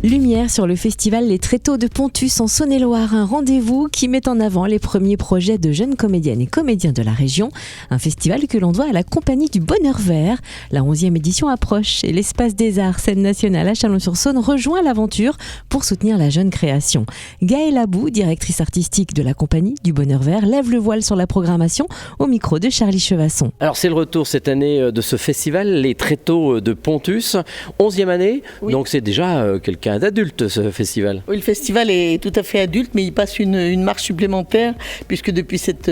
Lumière sur le festival Les Tréteaux de Pontus en Saône-et-Loire, un rendez-vous qui met en avant les premiers projets de jeunes comédiennes et comédiens de la région. Un festival que l'on doit à la Compagnie du Bonheur Vert. La 11e édition approche et l'Espace des Arts, scène nationale à Chalon-sur-Saône, rejoint l'aventure pour soutenir la jeune création. Gaëlle Abou, directrice artistique de la Compagnie du Bonheur Vert, lève le voile sur la programmation au micro de Charlie Chevasson. Alors c'est le retour cette année de ce festival, Les Tréteaux de Pontus, 11e année, oui. Donc c'est déjà quelqu'un d'adulte ce festival. Oui, le festival est tout à fait adulte, mais il passe une marche supplémentaire puisque depuis cette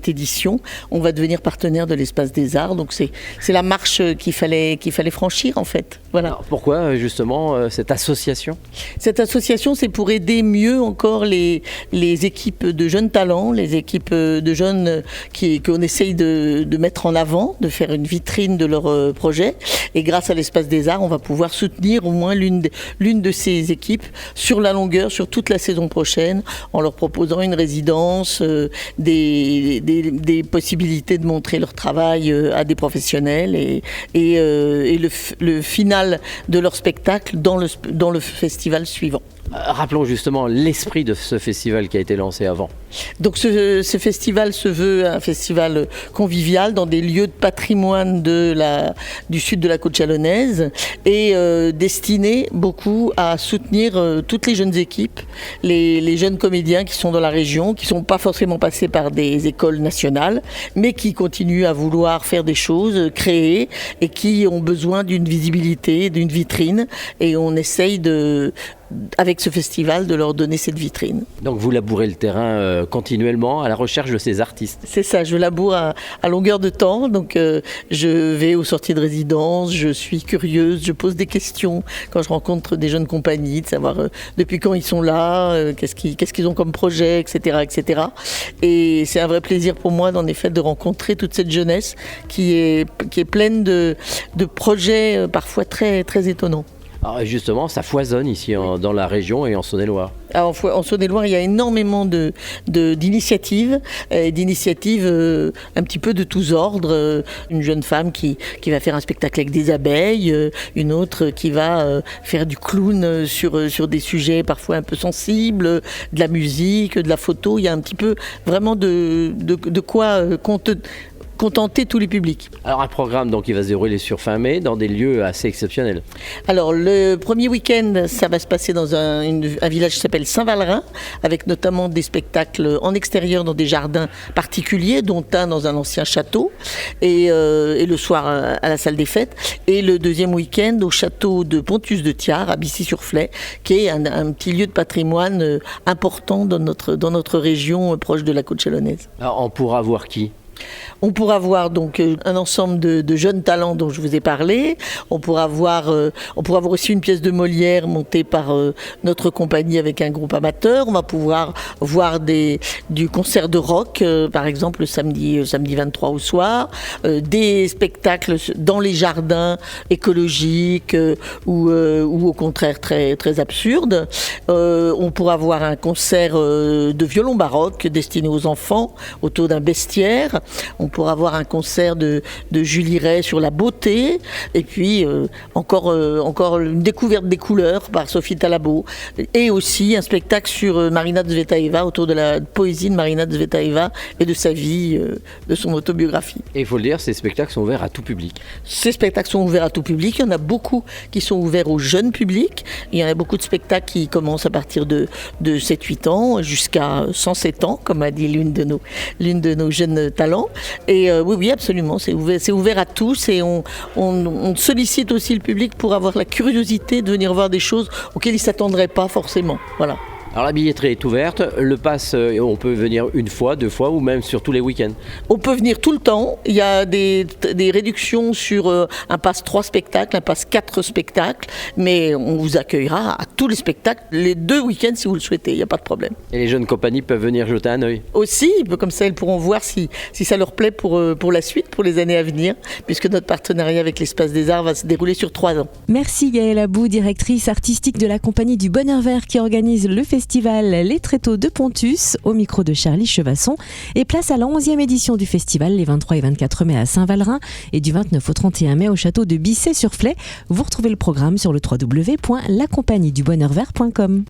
édition, on va devenir partenaire de l'Espace des Arts. Donc c'est la marche qu'il fallait franchir en fait. Voilà. Alors pourquoi justement cette association ? Cette association, c'est pour aider mieux encore les équipes de jeunes talents, les équipes de jeunes qu'on essaye de mettre en avant, de faire une vitrine de leurs projets. Et grâce à l'Espace des Arts, on va pouvoir soutenir au moins l'une de ces équipes sur la longueur, sur toute la saison prochaine, en leur proposant une résidence, des possibilités de montrer leur travail à des professionnels et le final de leur spectacle dans le festival suivant. Rappelons justement l'esprit de ce festival qui a été lancé avant. Donc ce festival se veut un festival convivial dans des lieux de patrimoine du sud de la côte chalonnaise et destiné beaucoup à soutenir toutes les jeunes équipes, les jeunes comédiens qui sont dans la région, qui ne sont pas forcément passés par des écoles nationales, mais qui continuent à vouloir faire des choses, créer et qui ont besoin d'une visibilité, d'une vitrine, et on essaye avec ce festival, de leur donner cette vitrine. Donc vous labourez le terrain continuellement à la recherche de ces artistes. C'est ça, je laboure à longueur de temps, donc je vais aux sorties de résidence, je suis curieuse, je pose des questions quand je rencontre des jeunes compagnies, de savoir depuis quand ils sont là, qu'est-ce qu'ils ont comme projet, etc., etc. Et c'est un vrai plaisir pour moi, en effet, de rencontrer toute cette jeunesse qui est pleine de projets parfois très, très étonnants. Alors justement, ça foisonne ici dans la région et en Saône-et-Loire. Alors, en Saône-et-Loire, il y a énormément d'initiatives, un petit peu de tous ordres. Une jeune femme qui va faire un spectacle avec des abeilles, une autre qui va faire du clown sur des sujets parfois un peu sensibles, de la musique, de la photo. Il y a un petit peu vraiment de quoi contenter tous les publics. Alors un programme donc, qui va se dérouler sur fin mai dans des lieux assez exceptionnels. Alors le premier week-end, ça va se passer dans un village qui s'appelle Saint-Valerin, avec notamment des spectacles en extérieur dans des jardins particuliers, dont un dans un ancien château, et le soir à la salle des fêtes. Et le deuxième week-end au château de Pontus de Thiard, à Bissy-sur-Flay, qui est un petit lieu de patrimoine important dans notre région proche de la côte chalonnaise. Alors on pourra voir qui ? On pourra voir donc un ensemble de jeunes talents dont je vous ai parlé. On pourra voir aussi une pièce de Molière montée par notre compagnie avec un groupe amateur. On va pouvoir voir du concert de rock, par exemple le samedi 23 au soir, des spectacles dans les jardins écologiques ou au contraire très, très absurdes. On pourra voir un concert de violon baroque destiné aux enfants autour d'un bestiaire. On pourra voir un concert de Julie Ray sur la beauté, et puis encore une découverte des couleurs par Sophie Talabo, et aussi un spectacle sur Marina Tsvetaeva, autour de la poésie de Marina Tsvetaeva et de sa vie, de son autobiographie. Et il faut le dire, ces spectacles sont ouverts à tout public. Ces spectacles sont ouverts à tout public. Il y en a beaucoup qui sont ouverts au jeune public. Il y en a beaucoup de spectacles qui commencent à partir de 7-8 ans jusqu'à 107 ans, comme a dit l'une de nos jeunes talents. Et oui, absolument, c'est ouvert à tous, et on sollicite aussi le public pour avoir la curiosité de venir voir des choses auxquelles il ne s'attendrait pas forcément. Voilà. Alors la billetterie est ouverte, le pass, on peut venir une fois, 2 fois ou même sur tous les week-ends. On peut venir tout le temps, il y a des réductions sur un pass 3 spectacles, un pass 4 spectacles, mais on vous accueillera à tous les spectacles, les 2 week-ends si vous le souhaitez, il n'y a pas de problème. Et les jeunes compagnies peuvent venir jeter un œil. Aussi, comme ça elles pourront voir si ça leur plaît pour la suite, pour les années à venir, puisque notre partenariat avec l'Espace des Arts va se dérouler sur 3 ans. Merci Gaëlle Abou, directrice artistique de la Compagnie du Bonheur Vert qui organise le festival festival Les Tréteaux de Pontus, au micro de Charlie Chevasson. Et place à la 11e édition du festival, les 23 et 24 mai à Saint-Valrin et du 29 au 31 mai au château de Bissey-sur-Flay. Vous retrouvez le programme sur le www.lacompagniedubonheurvert.com.